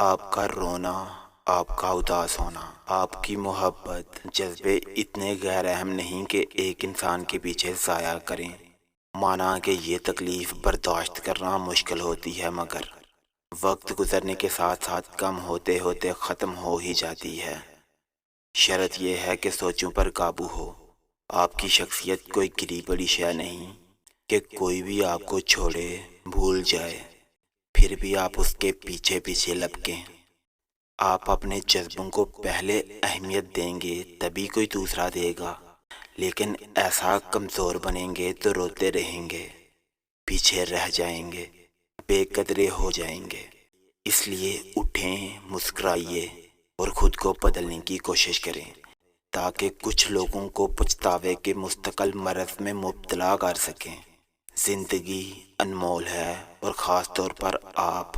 آپ کا رونا، آپ کا اداس ہونا، آپ کی محبت، جذبے اتنے غیر اہم نہیں کہ ایک انسان کے پیچھے ضائع کریں۔ مانا کہ یہ تکلیف برداشت کرنا مشکل ہوتی ہے، مگر وقت گزرنے کے ساتھ ساتھ کم ہوتے ہوتے ختم ہو ہی جاتی ہے۔ شرط یہ ہے کہ سوچوں پر قابو ہو۔ آپ کی شخصیت کوئی گری پڑی شے نہیں کہ کوئی بھی آپ کو چھوڑے، بھول جائے، پھر بھی آپ اس کے پیچھے پیچھے لپکیں۔ آپ اپنے جذبوں کو پہلے اہمیت دیں گے تبھی کوئی دوسرا دے گا، لیکن ایسا کمزور بنیں گے تو روتے رہیں گے، پیچھے رہ جائیں گے، بے قدرے ہو جائیں گے۔ اس لیے اٹھیں، مسکرائیے اور خود کو بدلنے کی کوشش کریں، تاکہ کچھ لوگوں کو پچھتاوے کے مستقل مرض میں مبتلا کر سکیں۔ زندگی انمول ہے، اور خاص طور پر آپ